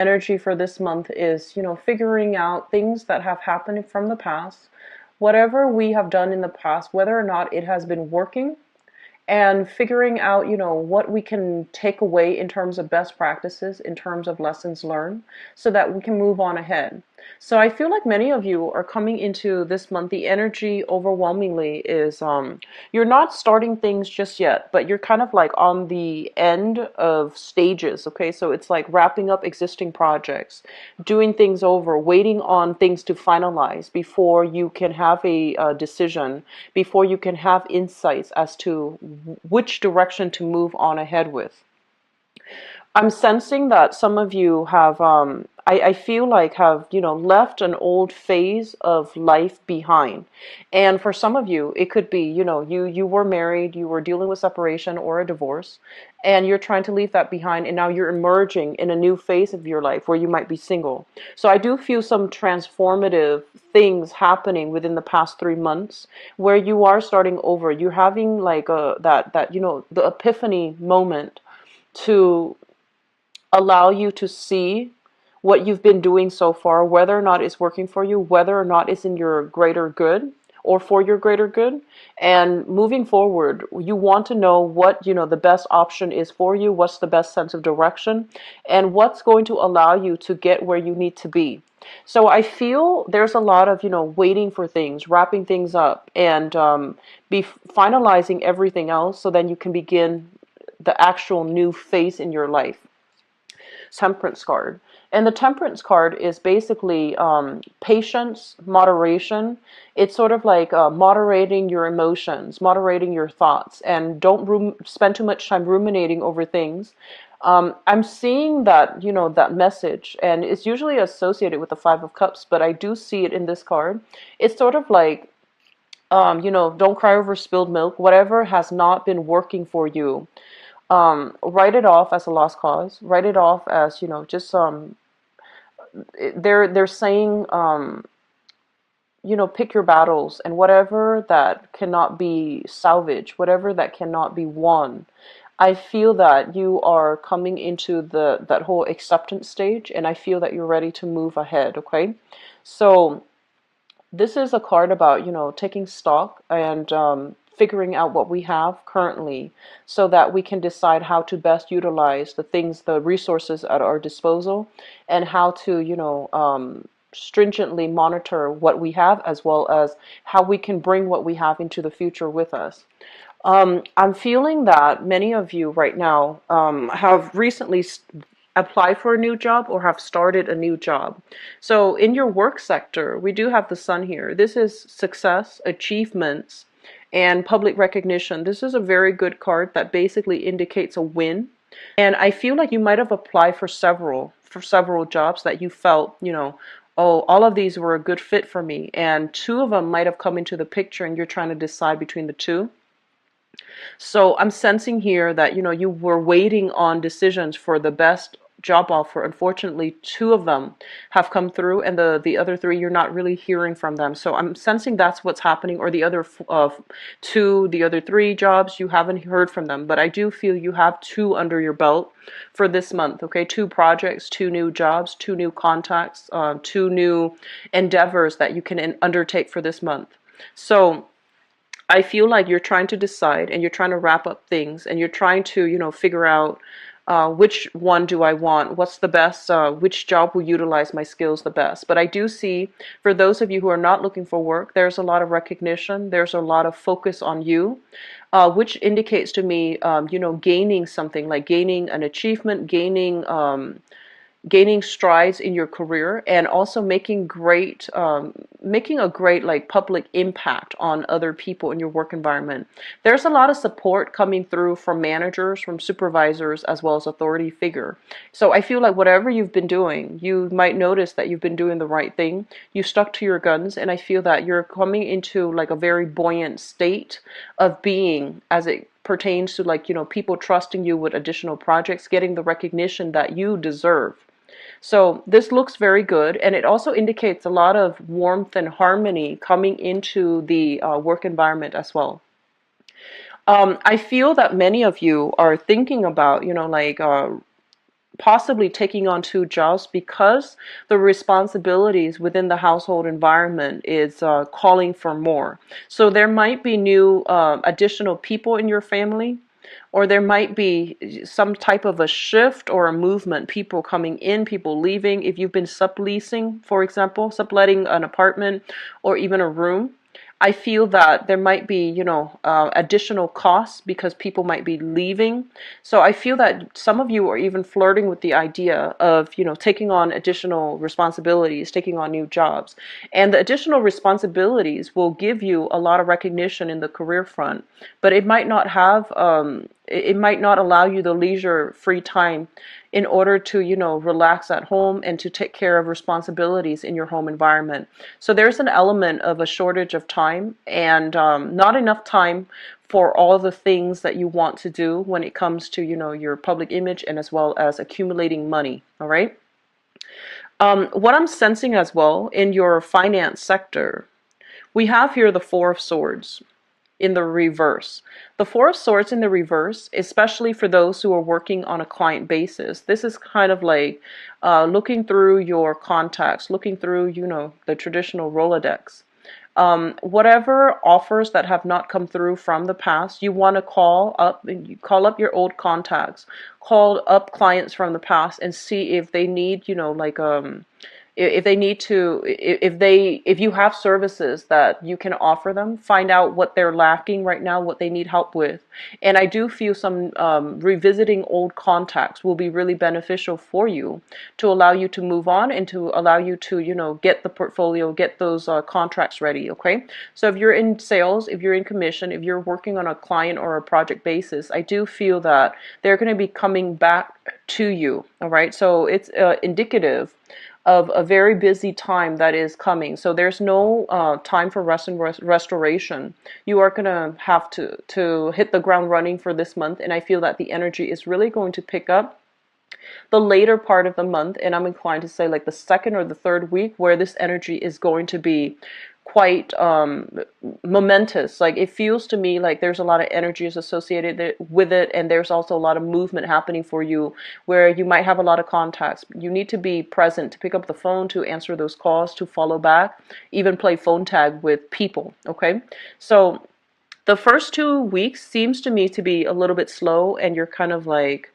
energy for this month is, figuring out things that have happened from the past, whatever we have done in the past, whether or not it has been working, and figuring out, what we can take away in terms of best practices, in terms of lessons learned, so that we can move on ahead. So I feel like many of you are coming into this month. The energy overwhelmingly is you're not starting things just yet, but you're kind of like on the end of stages. Okay, so it's like wrapping up existing projects, doing things over, waiting on things to finalize before you can have a decision, before you can have insights as to which direction to move on ahead with. I'm sensing that some of you have, I feel like have, left an old phase of life behind. And for some of you, it could be, you were married, you were dealing with separation or a divorce, and you're trying to leave that behind, and now you're emerging in a new phase of your life where you might be single. So I do feel some transformative things happening within the past 3 months where you are starting over. You're having like the epiphany moment to allow you to see what you've been doing so far, whether or not it's working for you, whether or not it's in your greater good or for your greater good. And moving forward, you want to know what, the best option is for you, what's the best sense of direction, and what's going to allow you to get where you need to be. So I feel there's a lot of, waiting for things, wrapping things up, and be finalizing everything else so then you can begin the actual new phase in your life. Temperance card. And the temperance card is basically patience, moderation. It's sort of like moderating your emotions, moderating your thoughts, and don't spend too much time ruminating over things. I'm seeing that, that message, and it's usually associated with the Five of Cups, but I do see it in this card. It's sort of like, don't cry over spilled milk. Whatever has not been working for you, write it off as a lost cause. Write it off as, just they're saying, pick your battles, and whatever that cannot be salvaged, whatever that cannot be won. I feel that you are coming into that whole acceptance stage, and I feel that you're ready to move ahead. Okay, so this is a card about, taking stock and figuring out what we have currently so that we can decide how to best utilize the resources at our disposal, and how to, stringently monitor what we have, as well as how we can bring what we have into the future with us. I'm feeling that many of you right now have recently apply for a new job or have started a new job. So in your work sector, we do have the sun here. This is success, achievements, and public recognition. This is a very good card that basically indicates a win. And I feel like you might have applied for several jobs that you felt, oh, all of these were a good fit for me. And two of them might have come into the picture and you're trying to decide between the two. So I'm sensing here that, you were waiting on decisions for the best job offer. Unfortunately, two of them have come through, and the other three, you're not really hearing from them. So I'm sensing that's what's happening, or the other the other three jobs, you haven't heard from them. But I do feel you have two under your belt for this month, okay? Two projects, two new jobs, two new contacts, two new endeavors that you can undertake for this month. So I feel like you're trying to decide, and you're trying to wrap up things, and you're trying to, figure out which one do I want, what's the best, which job will utilize my skills the best. But I do see, for those of you who are not looking for work, there's a lot of recognition, there's a lot of focus on you, which indicates to me, gaining something, like gaining an achievement, gaining strides in your career, and also making a great like public impact on other people in your work environment. There's a lot of support coming through from managers, from supervisors, as well as authority figure. So I feel like whatever you've been doing, you might notice that you've been doing the right thing. You stuck to your guns, and I feel that you're coming into like a very buoyant state of being, as it pertains to, like, people trusting you with additional projects, getting the recognition that you deserve. So this looks very good, and it also indicates a lot of warmth and harmony coming into the work environment as well. I feel that many of you are thinking about, possibly taking on two jobs because the responsibilities within the household environment is calling for more. So there might be new additional people in your family, or there might be some type of a shift or a movement, people coming in, people leaving. If you've been subleasing, for example, subletting an apartment or even a room, I feel that there might be, additional costs because people might be leaving. So I feel that some of you are even flirting with the idea of, taking on additional responsibilities, taking on new jobs. And the additional responsibilities will give you a lot of recognition in the career front, but it might not have, it might not allow you the leisure, free time in order to, relax at home and to take care of responsibilities in your home environment. So there's an element of a shortage of time and not enough time for all the things that you want to do when it comes to, your public image and as well as accumulating money. All right. What I'm sensing as well in your finance sector, we have here the Four of Swords in the reverse. The Four of Swords in the reverse, especially for those who are working on a client basis, this is kind of like looking through your contacts, looking through, the traditional Rolodex. Whatever offers that have not come through from the past, you want to call up and you call up your old contacts, call up clients from the past and see if they need, if they need to, if you have services that you can offer them, find out what they're lacking right now, what they need help with. And I do feel some revisiting old contacts will be really beneficial for you to allow you to move on and to allow you to, get the portfolio, get those contracts ready. Okay. So if you're in sales, if you're in commission, if you're working on a client or a project basis, I do feel that they're going to be coming back to you. All right. So it's indicative of a very busy time that is coming. So there's no time for rest and restoration. You are going to have to hit the ground running for this month, and I feel that the energy is really going to pick up the later part of the month, and I'm inclined to say like the second or the third week, where this energy is going to be quite momentous. Like, it feels to me like there's a lot of energies associated with it, and there's also a lot of movement happening for you where you might have a lot of contacts. You need to be present to pick up the phone, to answer those calls, to follow back, even play phone tag with people. Okay, so the first 2 weeks seems to me to be a little bit slow, and you're kind of like,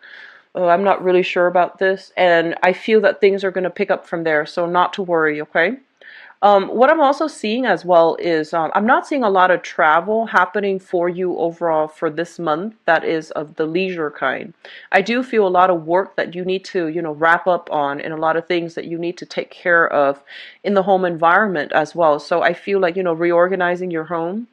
oh, I'm not really sure about this, and I feel that things are going to pick up from there, so not to worry. Okay. What I'm also seeing as well is I'm not seeing a lot of travel happening for you overall for this month that is of the leisure kind. I do feel a lot of work that you need to, wrap up on, and a lot of things that you need to take care of in the home environment as well. So I feel like, reorganizing your home,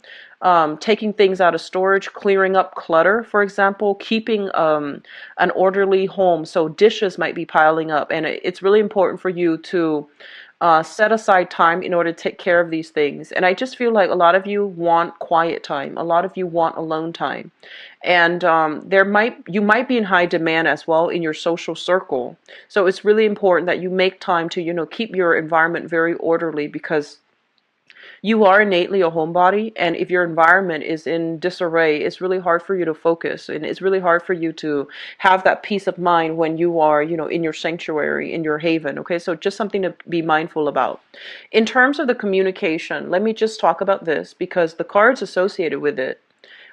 taking things out of storage, clearing up clutter, for example, keeping an orderly home. So dishes might be piling up, and it's really important for you to set aside time in order to take care of these things. And I just feel like a lot of you want quiet time. A lot of you want alone time. And you might be in high demand as well in your social circle. So it's really important that you make time to, keep your environment very orderly, because you are innately a homebody, and if your environment is in disarray, it's really hard for you to focus, and it's really hard for you to have that peace of mind when you are, in your sanctuary, in your haven. Okay, so just something to be mindful about. In terms of the communication, let me just talk about this, because the cards associated with it,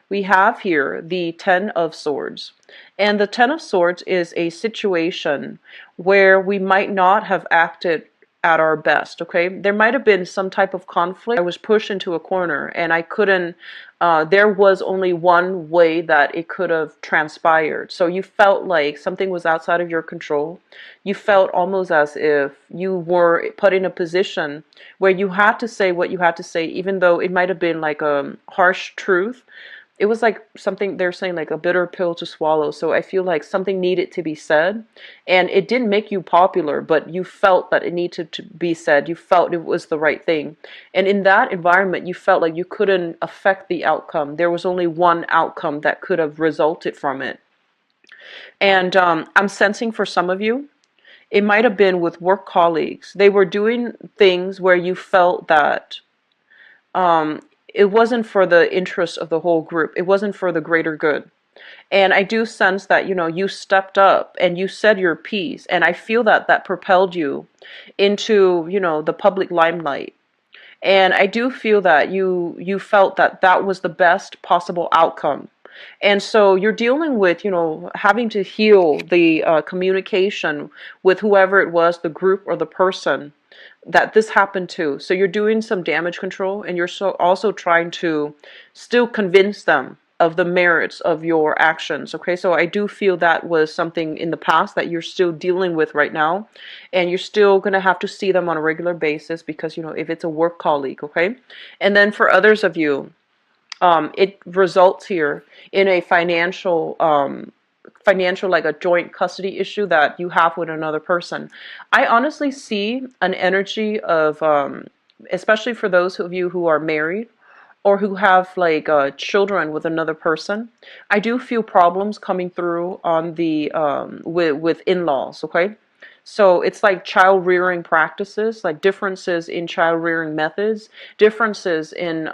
we have here the Ten of Swords. And the Ten of Swords is a situation where we might not have acted at our best. Okay, there might have been some type of conflict. I was pushed into a corner, and I couldn't, there was only one way that it could have transpired. So you felt like something was outside of your control. You felt almost as if you were put in a position where you had to say what you had to say, even though it might have been like a harsh truth. It was like something, they're saying, like a bitter pill to swallow. So I feel like something needed to be said, and it didn't make you popular, but you felt that it needed to be said. You felt it was the right thing. And in that environment, you felt like you couldn't affect the outcome. There was only one outcome that could have resulted from it. And I'm sensing for some of you, it might have been with work colleagues. They were doing things where you felt that it wasn't for the interest of the whole group. It wasn't for the greater good. And I do sense that, you stepped up and you said your piece. And I feel that that propelled you into, the public limelight. And I do feel that you felt that that was the best possible outcome. And so you're dealing with, having to heal the communication with whoever it was, the group or the person that this happened to. So you're doing some damage control, and you're also trying to still convince them of the merits of your actions. Okay, so I do feel that was something in the past that you're still dealing with right now, and you're still going to have to see them on a regular basis because, if it's a work colleague. Okay, and then for others of you, it results here in a financial, like a joint custody issue that you have with another person. I honestly see an energy of, especially for those of you who are married or who have like children with another person. I do feel problems coming through on the with in-laws. Okay. So it's like child rearing practices, like differences in child rearing methods, differences in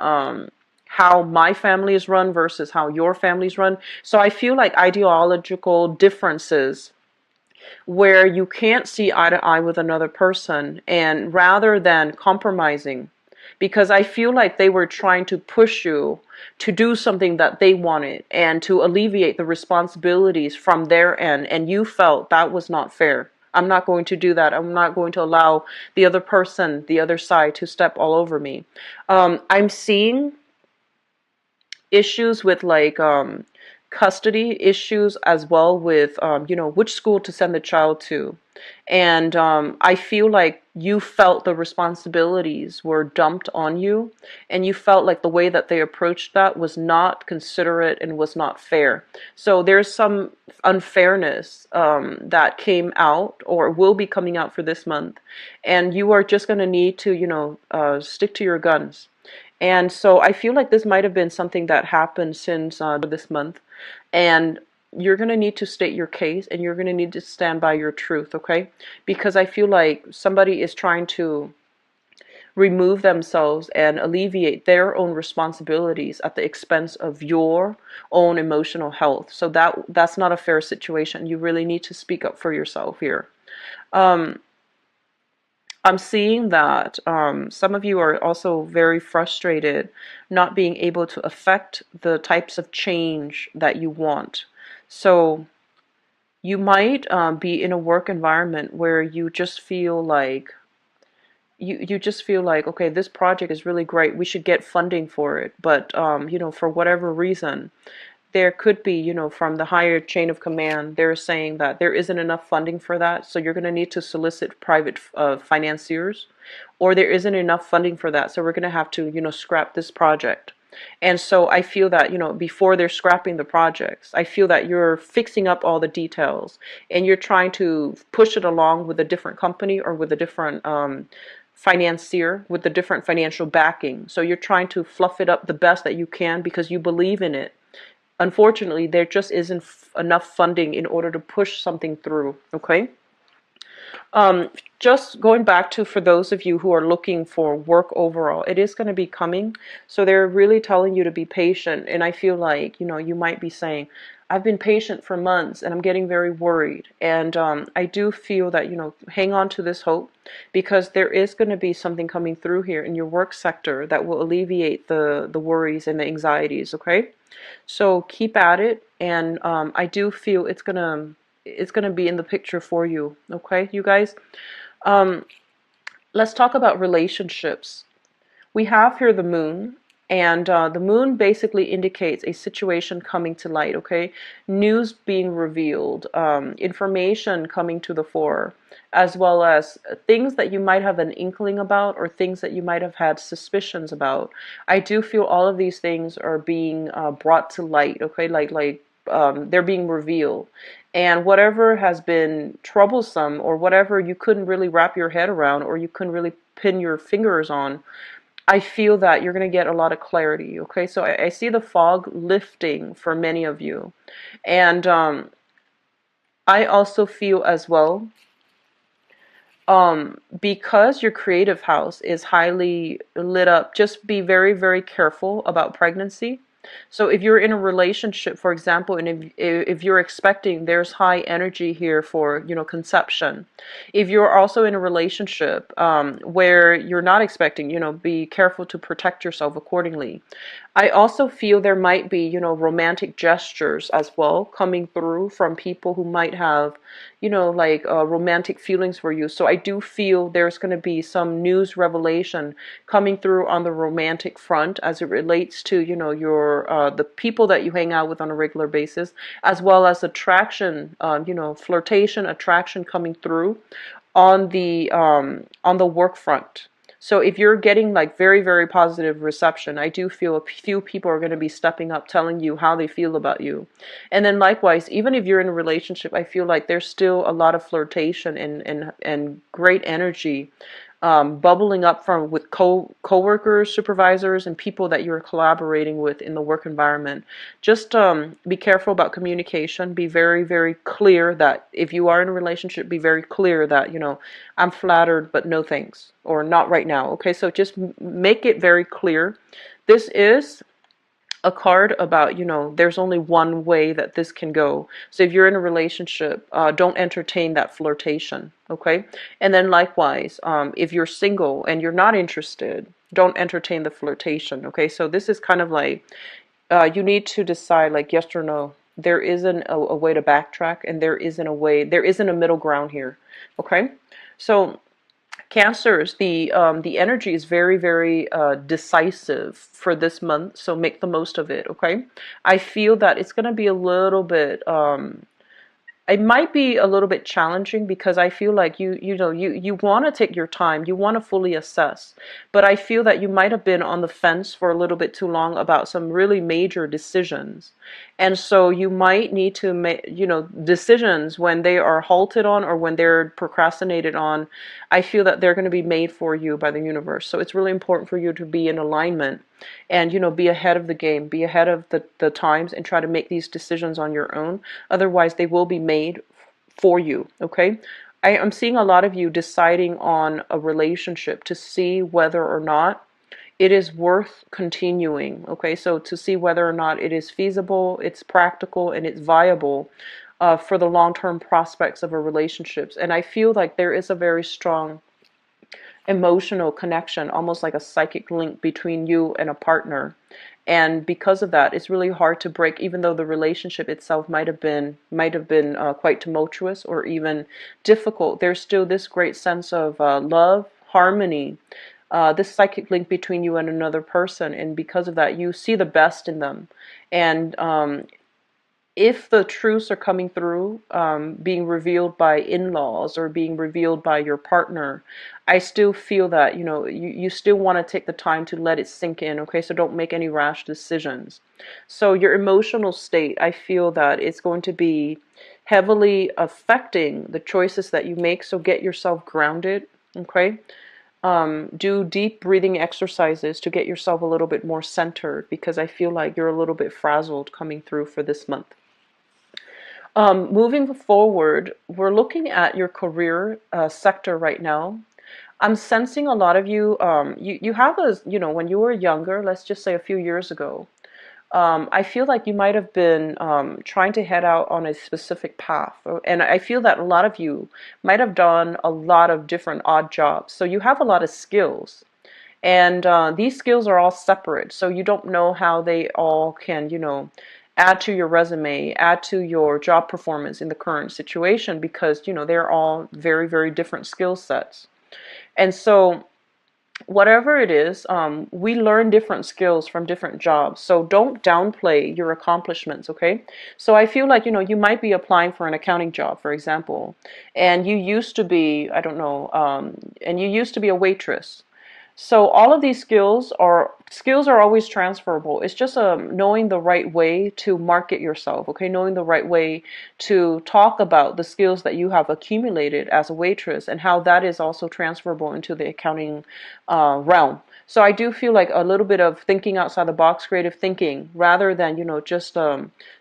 how my family is run versus how your family's run. So I feel like ideological differences where you can't see eye to eye with another person, and rather than compromising, because I feel like they were trying to push you to do something that they wanted and to alleviate the responsibilities from their end, and you felt that was not fair. I'm not going to do that. I'm not going to allow the other person, the other side, to step all over me. I'm seeing issues with like custody issues as well with which school to send the child to. And I feel like you felt the responsibilities were dumped on you, and you felt like the way that they approached that was not considerate and was not fair. So there's some unfairness that came out or will be coming out for this month, and you are just going to need to stick to your guns. And so I feel like this might have been something that happened since this month. And you're going to need to state your case, and you're going to need to stand by your truth, okay? Because I feel like somebody is trying to remove themselves and alleviate their own responsibilities at the expense of your own emotional health. So that's not a fair situation. You really need to speak up for yourself here. Um, I'm seeing that some of you are also very frustrated not being able to affect the types of change that you want. So you might be in a work environment where you just feel like you just feel like, okay, this project is really great. We should get funding for it. But for whatever reason, there could be, from the higher chain of command, they're saying that there isn't enough funding for that, so you're going to need to solicit private financiers, or there isn't enough funding for that, so we're going to have to, scrap this project. And so I feel that, before they're scrapping the projects, I feel that you're fixing up all the details, and you're trying to push it along with a different company or with a different financier with the different financial backing. So you're trying to fluff it up the best that you can because you believe in it. Unfortunately, there just isn't enough funding in order to push something through, okay? Just going back to, for those of you who are looking for work overall, it is going to be coming. So they're really telling you to be patient. And I feel like, you might be saying, I've been patient for months and I'm getting very worried. And I do feel that, hang on to this hope, because there is going to be something coming through here in your work sector that will alleviate the worries and the anxieties, okay? So keep at it. And I do feel it's gonna be in the picture for you. Okay, you guys. Let's talk about relationships. We have here the moon, and the moon basically indicates a situation coming to light. Okay, news being revealed, information coming to the fore, as well as things that you might have an inkling about or things that you might have had suspicions about. I do feel all of these things are being brought to light. Okay, they're being revealed. And whatever has been troublesome, or whatever you couldn't really wrap your head around, or you couldn't really pin your fingers on, I feel that you're going to get a lot of clarity. Okay, so I see the fog lifting for many of you. And I also feel as well, because your creative house is highly lit up, just be very, very careful about pregnancy. So if you're in a relationship, for example, and if you're expecting, there's high energy here for, conception. If you're also in a relationship where you're not expecting, be careful to protect yourself accordingly. I also feel there might be, romantic gestures as well coming through from people who might have, like romantic feelings for you. So I do feel there's going to be some news revelation coming through on the romantic front as it relates to, your the people that you hang out with on a regular basis, as well as attraction, flirtation, attraction coming through on the work front. So if you're getting like very, very positive reception, I do feel a few people are going to be stepping up, telling you how they feel about you. And then likewise, even if you're in a relationship, I feel like there's still a lot of flirtation and great energy bubbling up from with coworkers, supervisors, and people that you're collaborating with in the work environment. Just be careful about communication. Be very, very clear that if you are in a relationship, be very clear that, I'm flattered, but no thanks, or not right now. Okay, so just make it very clear. This is a card about, there's only one way that this can go. So if you're in a relationship, don't entertain that flirtation, okay? And then likewise, if you're single and you're not interested, don't entertain the flirtation, okay? So this is kind of like, you need to decide like yes or no. There isn't a way to backtrack, and there isn't a middle ground here, okay? So Cancers, the energy is very, very decisive for this month, so make the most of it, okay? I feel that it's going to be a little bit it might be a little bit challenging because I feel like you want to take your time, you want to fully assess, but I feel that you might have been on the fence for a little bit too long about some really major decisions. And so you might need to make, decisions when they are halted on or when they're procrastinated on. I feel that they're going to be made for you by the universe. So it's really important for you to be in alignment and, be ahead of the game, be ahead of the times, and try to make these decisions on your own. Otherwise, they will be made for you, okay? I'm seeing a lot of you deciding on a relationship to see whether or not it is worth continuing, okay? So to see whether or not it is feasible, it's practical, and it's viable for the long-term prospects of a relationship. And I feel like there is a very strong emotional connection, almost like a psychic link between you and a partner. And because of that, it's really hard to break, even though the relationship itself might have been quite tumultuous or even difficult. There's still this great sense of love, harmony, this psychic link between you and another person. And because of that, you see the best in them. And if the truths are coming through, being revealed by in-laws or being revealed by your partner, I still feel that, you still want to take the time to let it sink in, okay? So don't make any rash decisions. So your emotional state, I feel that it's going to be heavily affecting the choices that you make, so get yourself grounded, okay? Do deep breathing exercises to get yourself a little bit more centered, because I feel like you're a little bit frazzled coming through for this month. Moving forward, we're looking at your career sector right now. I'm sensing a lot of you, you have when you were younger, let's just say a few years ago, I feel like you might have been trying to head out on a specific path. And I feel that a lot of you might have done a lot of different odd jobs. So you have a lot of skills. And these skills are all separate. So you don't know how they all can, add to your resume, add to your job performance in the current situation, because, they're all very, very different skill sets. And so whatever it is, we learn different skills from different jobs. So don't downplay your accomplishments, okay? So I feel like, you might be applying for an accounting job, for example, and you used to be, I don't know, and you used to be a waitress. So all of these skills are always transferable. It's just knowing the right way to market yourself, okay? Knowing the right way to talk about the skills that you have accumulated as a waitress and how that is also transferable into the accounting realm. So I do feel like a little bit of thinking outside the box, creative thinking, rather than, just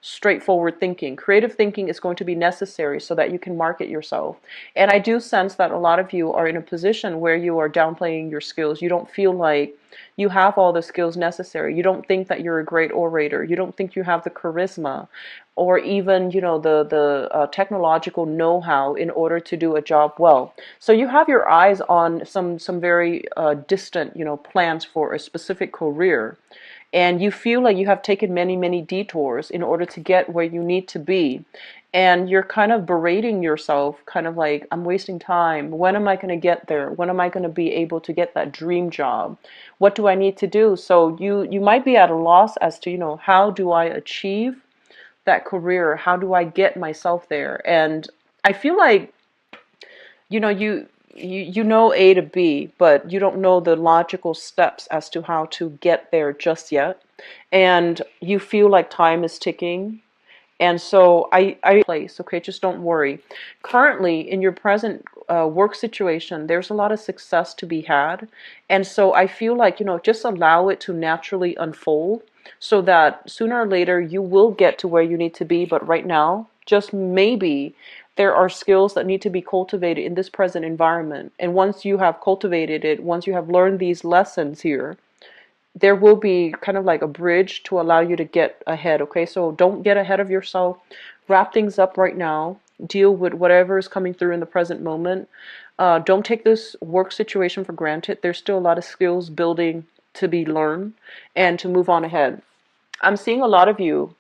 straightforward thinking. Creative thinking is going to be necessary so that you can market yourself. And I do sense that a lot of you are in a position where you are downplaying your skills. you don't feel like you have all the skills necessary. You don't think that you're a great orator. You don't think you have the charisma or even, the technological know-how in order to do a job well. So you have your eyes on some very distant, plans for a specific career, and you feel like you have taken many, many detours in order to get where you need to be. And you're kind of berating yourself, kind of like, I'm wasting time. When am I going to get there? When am I going to be able to get that dream job? What do I need to do? So you might be at a loss as to, how do I achieve that career? How do I get myself there? And I feel like, you know A to B, but you don't know the logical steps as to how to get there just yet. And you feel like time is ticking. And so I place, okay, just don't worry. Currently, in your present work situation, there's a lot of success to be had. And so I feel like, just allow it to naturally unfold so that sooner or later you will get to where you need to be. But right now, just maybe there are skills that need to be cultivated in this present environment. And once you have cultivated it, once you have learned these lessons here, there will be kind of like a bridge to allow you to get ahead, okay? So don't get ahead of yourself. Wrap things up right now. Deal with whatever is coming through in the present moment. Don't take this work situation for granted. There's still a lot of skills building to be learned and to move on ahead. I'm seeing a lot of you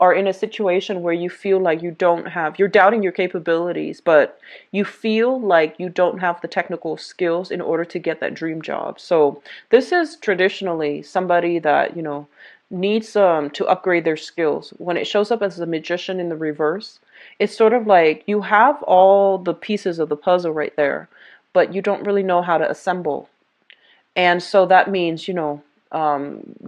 are in a situation where you feel like you're doubting your capabilities, but you feel like you don't have the technical skills in order to get that dream job. So this is traditionally somebody that, needs to upgrade their skills. When it shows up as a magician in the reverse, it's sort of like you have all the pieces of the puzzle right there, but you don't really know how to assemble. And so that means,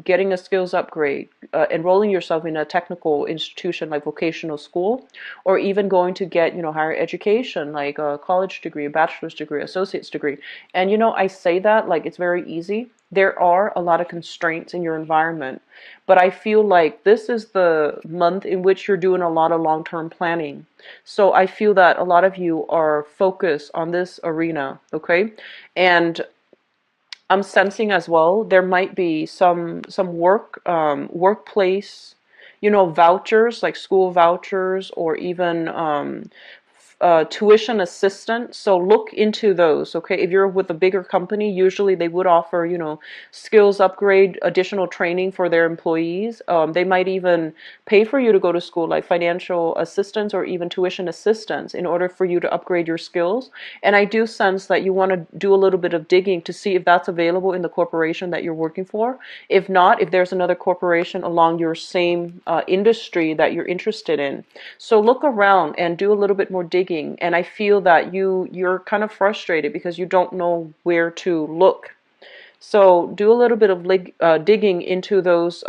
getting a skills upgrade, enrolling yourself in a technical institution like vocational school, or even going to get, higher education like a college degree, a bachelor's degree, associate's degree. And, I say that like it's very easy. There are a lot of constraints in your environment, but I feel like this is the month in which you're doing a lot of long-term planning. So I feel that a lot of you are focused on this arena, okay? And I'm sensing as well there might be some workplace, vouchers like school vouchers or even tuition assistance. So look into those, okay? If you're with a bigger company, usually they would offer, skills upgrade, additional training for their employees. They might even pay for you to go to school, like financial assistance or even tuition assistance in order for you to upgrade your skills. And I do sense that you want to do a little bit of digging to see if that's available in the corporation that you're working for. If not, if there's another corporation along your same industry that you're interested in. So look around and do a little bit more digging. And I feel that you're kind of frustrated because you don't know where to look. So do a little bit of digging into those,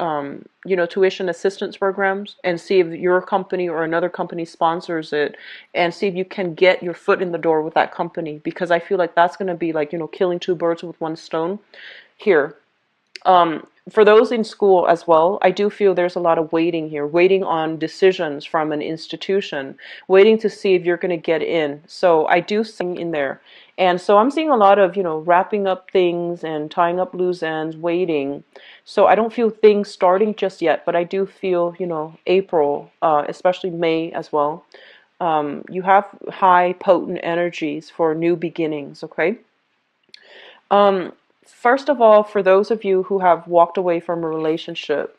tuition assistance programs and see if your company or another company sponsors it, and see if you can get your foot in the door with that company, because I feel like that's going to be like, killing two birds with one stone here. For those in school as well, I do feel there's a lot of waiting here, waiting on decisions from an institution, waiting to see if you're going to get in. So I do see in there. And so I'm seeing a lot of, wrapping up things and tying up loose ends, waiting. So I don't feel things starting just yet, but I do feel, April, especially May as well. You have high potent energies for new beginnings, okay? First of all, for those of you who have walked away from a relationship,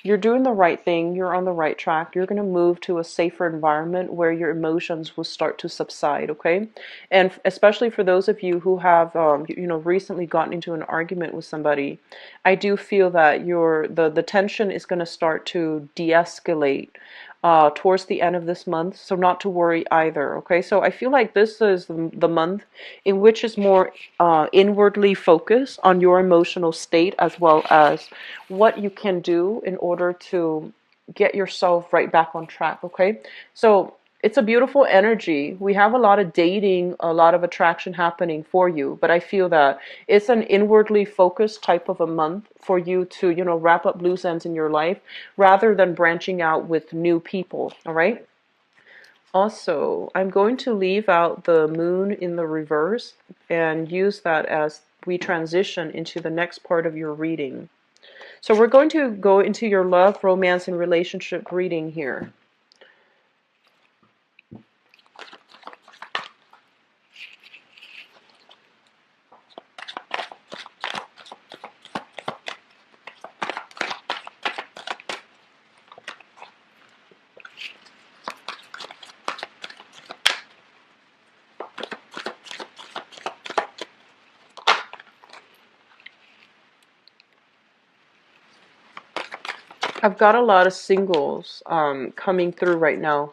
you're doing the right thing. You're on the right track. You're going to move to a safer environment where your emotions will start to subside, okay? And especially for those of you who have, recently gotten into an argument with somebody, I do feel that the tension is going to start to de-escalate towards the end of this month, so not to worry either, okay? So I feel like this is the month in which is more inwardly focused on your emotional state, as well as what you can do in order to get yourself right back on track, okay? So it's a beautiful energy. We have a lot of dating, a lot of attraction happening for you, but I feel that it's an inwardly focused type of a month for you to, wrap up loose ends in your life rather than branching out with new people, all right? Also, I'm going to leave out the moon in the reverse and use that as we transition into the next part of your reading. So we're going to go into your love, romance, and relationship reading here. I've got a lot of singles coming through right now.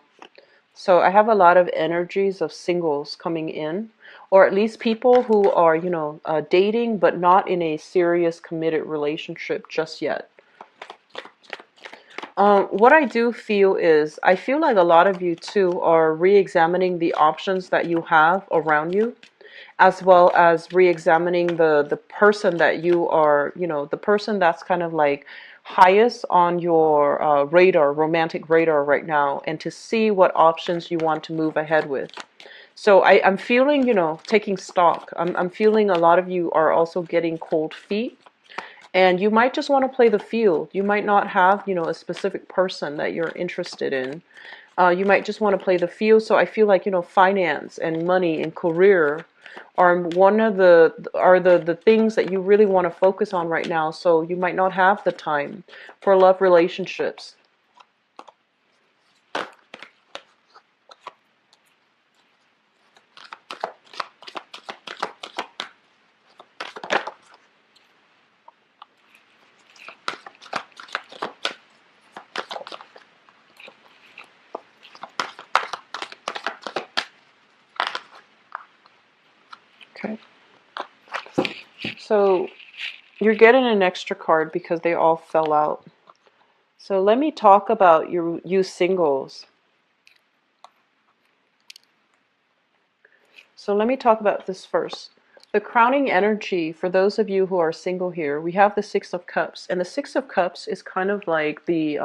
So I have a lot of energies of singles coming in, or at least people who are, dating, but not in a serious committed relationship just yet. What I do feel is, I feel like a lot of you too are re-examining the options that you have around you, as well as re-examining the person that you are, the person that's kind of like highest on your radar, romantic radar right now, and to see what options you want to move ahead with. So I'm feeling, taking stock. I'm feeling a lot of you are also getting cold feet. And you might just want to play the field. You might not have, a specific person that you're interested in. You might just want to play the field. So I feel like, finance and money and career are one of the things that you really want to focus on right now. So you might not have the time for love relationships. Okay. So you're getting an extra card because they all fell out. So let me talk about you singles. So let me talk about this first. The crowning energy for those of you who are single here, we have the Six of Cups, and the Six of Cups is kind of like the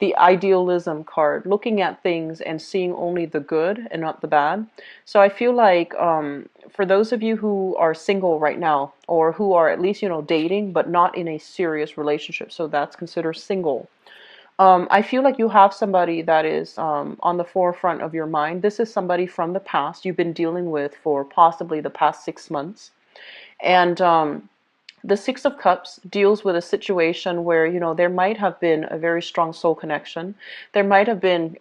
idealism card, looking at things and seeing only the good and not the bad. So I feel like for those of you who are single right now, or who are at least dating but not in a serious relationship, so that's considered single. I feel like you have somebody that is on the forefront of your mind. This is somebody from the past you've been dealing with for possibly the past 6 months. And the Six of Cups deals with a situation where, there might have been a very strong soul connection. There might have been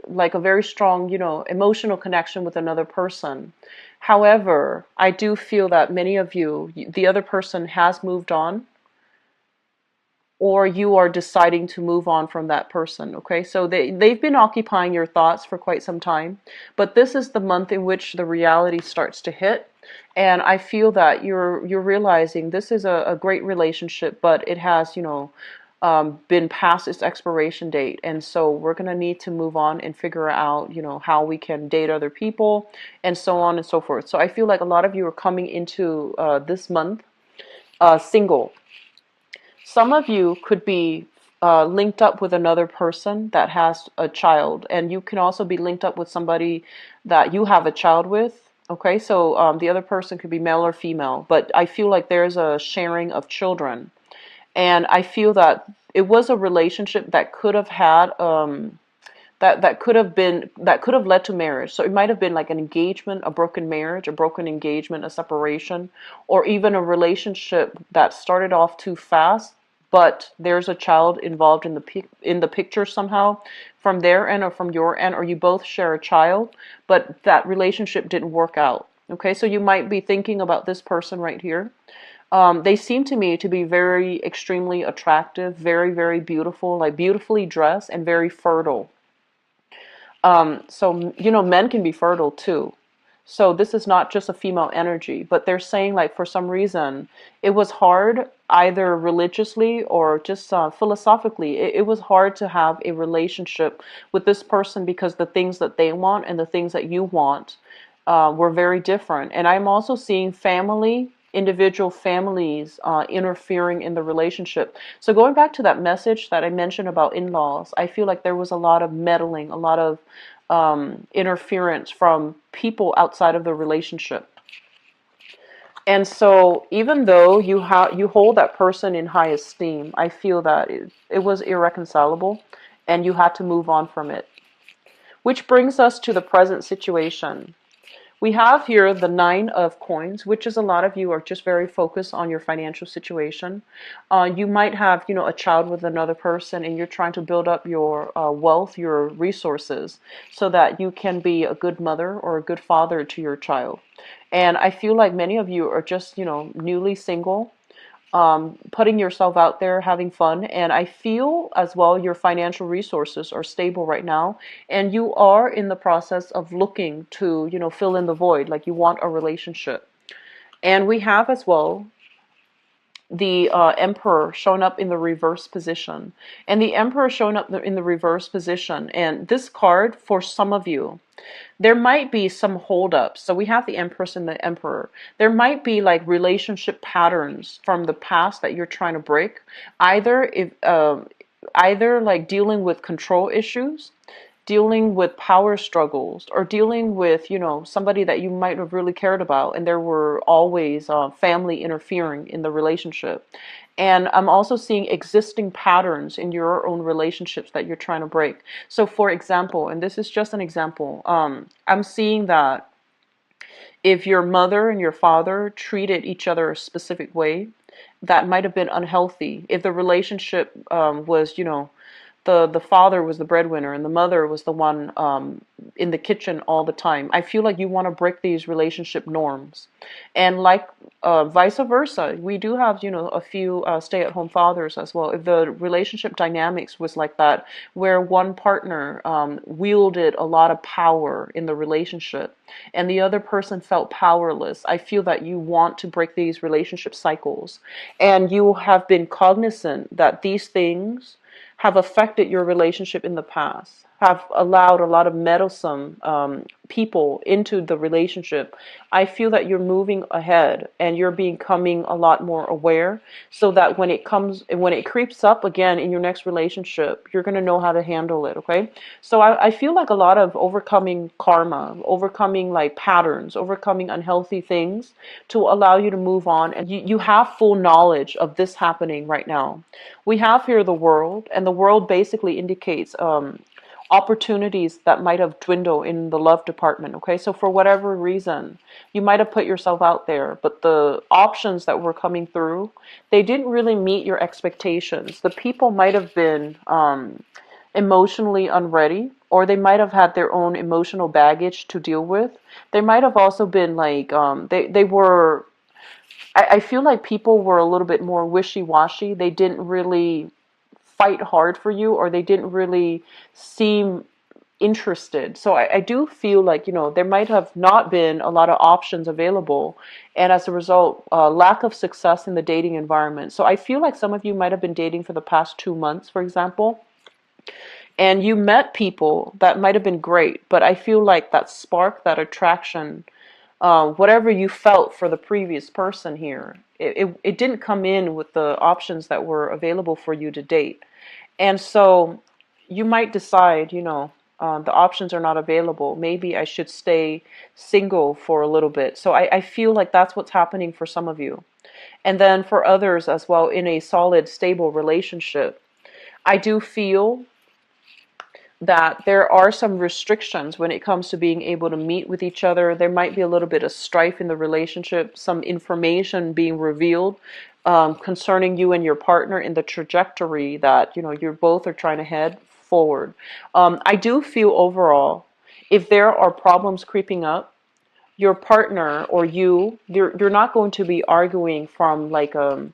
like a very strong, emotional connection with another person. However, I do feel that many of you, the other person has moved on, or you are deciding to move on from that person. Okay, so they've been occupying your thoughts for quite some time, but this is the month in which the reality starts to hit. And I feel that you're realizing this is a great relationship, but it has, been past its expiration date. And so we're going to need to move on and figure out, how we can date other people and so on and so forth. So I feel like a lot of you are coming into this month single. Some of you could be linked up with another person that has a child, and you can also be linked up with somebody that you have a child with. Okay, so the other person could be male or female, but I feel like there's a sharing of children, and I feel that it was a relationship that could have had that could have led to marriage. So it might have been like an engagement, a broken marriage, a broken engagement, a separation, or even a relationship that started off too fast, but there's a child involved in the picture somehow, from their end or from your end, or you both share a child, but that relationship didn't work out. Okay, so you might be thinking about this person right here. They seem to me to be very extremely attractive, very, very beautiful, like beautifully dressed and very fertile. So, men can be fertile too. So this is not just a female energy, but they're saying like for some reason it was hard, either religiously or just philosophically. It was hard to have a relationship with this person because the things that they want and the things that you want were very different. And I'm also seeing individual families interfering in the relationship. So going back to that message that I mentioned about in-laws, I feel like there was a lot of meddling, a lot of interference from people outside of the relationship. And so even though you hold that person in high esteem, I feel that it was irreconcilable and you had to move on from it. Which brings us to the present situation. We have here the Nine of Coins, which is a lot of you are just very focused on your financial situation. You might have, a child with another person, and you're trying to build up your wealth, your resources, so that you can be a good mother or a good father to your child. And I feel like many of you are just, newly single, putting yourself out there, having fun. And I feel as well your financial resources are stable right now, and you are in the process of looking to, fill in the void, like you want a relationship. And we have as well the Emperor showing up in the reverse position. And the Emperor showing up in the reverse position. And this card, for some of you, there might be some holdups. So we have the Empress and the Emperor. There might be like relationship patterns from the past that you're trying to break. Either like dealing with control issues, dealing with power struggles, or dealing with, somebody that you might have really cared about, and there were always family interfering in the relationship. And I'm also seeing existing patterns in your own relationships that you're trying to break. So, for example, and this is just an example, I'm seeing that if your mother and your father treated each other a specific way, that might have been unhealthy. If the relationship was, the father was the breadwinner and the mother was the one in the kitchen all the time. I feel like you want to break these relationship norms, and like vice versa, we do have a few stay-at-home fathers as well. If the relationship dynamics was like that, where one partner wielded a lot of power in the relationship and the other person felt powerless, I feel that you want to break these relationship cycles, and you have been cognizant that these things have affected your relationship in the past, have allowed a lot of meddlesome people into the relationship. I feel that you're moving ahead and you're becoming a lot more aware, so that when it creeps up again in your next relationship, you're going to know how to handle it. Okay. So I feel like a lot of overcoming karma, overcoming like patterns, overcoming unhealthy things to allow you to move on. And you have full knowledge of this happening right now. We have here the world, and the world basically indicates opportunities that might have dwindled in the love department. Okay, so for whatever reason, you might have put yourself out there, but the options that were coming through, they didn't really meet your expectations. The people might have been emotionally unready, or they might have had their own emotional baggage to deal with. They might have also been like they were. I feel like people were a little bit more wishy-washy. They didn't really fight hard for you, or they didn't really seem interested. So I do feel like, there might have not been a lot of options available. And as a result, lack of success in the dating environment. So I feel like some of you might have been dating for the past 2 months, for example, and you met people that might have been great. But I feel like that spark, that attraction, whatever you felt for the previous person here, it didn't come in with the options that were available for you to date. And so you might decide, the options are not available. Maybe I should stay single for a little bit. So I feel like that's what's happening for some of you. And then for others as well, in a solid, stable relationship, I do feel that there are some restrictions when it comes to being able to meet with each other. There might be a little bit of strife in the relationship, some information being revealed concerning you and your partner in the trajectory that you're both are trying to head forward. I do feel overall, if there are problems creeping up, your partner or you're not going to be arguing from like an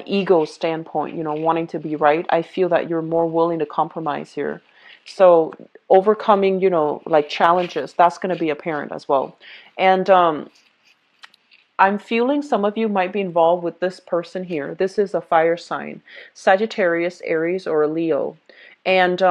ego standpoint, wanting to be right. I feel that you're more willing to compromise here. So overcoming, like challenges, that's going to be apparent as well. And I'm feeling some of you might be involved with this person here. This is a fire sign, Sagittarius, Aries, or a Leo. And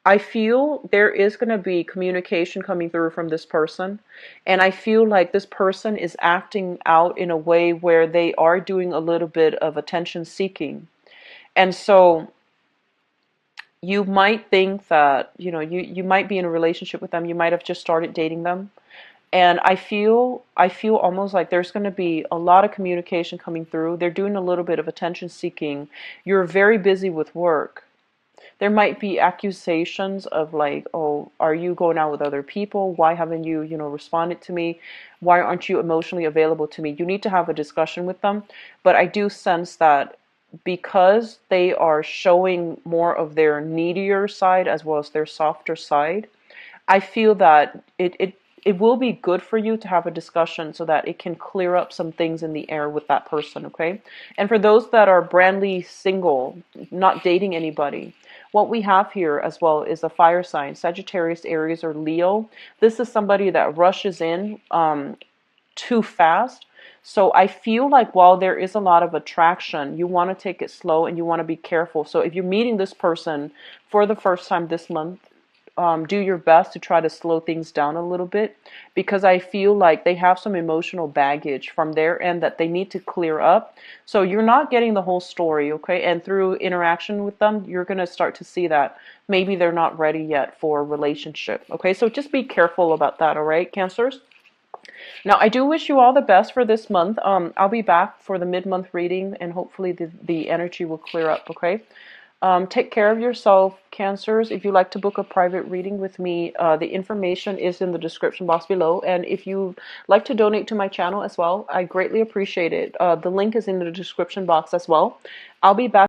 I feel there is going to be communication coming through from this person. And I feel like this person is acting out in a way where they are doing a little bit of attention seeking. And so you might think that, you might be in a relationship with them. You might have just started dating them. And I feel almost like there's going to be a lot of communication coming through. They're doing a little bit of attention seeking. You're very busy with work. There might be accusations of like, oh, are you going out with other people? Why haven't you, responded to me? Why aren't you emotionally available to me? You need to have a discussion with them. But I do sense that because they are showing more of their needier side as well as their softer side, I feel that it will be good for you to have a discussion so that it can clear up some things in the air with that person, okay? And for those that are brandly single, not dating anybody, what we have here as well is a fire sign, Sagittarius, Aries, or Leo. This is somebody that rushes in too fast. So I feel like while there is a lot of attraction, you want to take it slow and you want to be careful. So if you're meeting this person for the first time this month, do your best to try to slow things down a little bit, because I feel like they have some emotional baggage from their end that they need to clear up. So you're not getting the whole story, okay? And through interaction with them, you're going to start to see that maybe they're not ready yet for a relationship, okay? So just be careful about that, all right, Cancers? Now, I do wish you all the best for this month. I'll be back for the mid-month reading, and hopefully the energy will clear up, okay? Take care of yourself, Cancers. If you'd like to book a private reading with me, the information is in the description box below. And if you'd like to donate to my channel as well, I greatly appreciate it. The link is in the description box as well. I'll be back.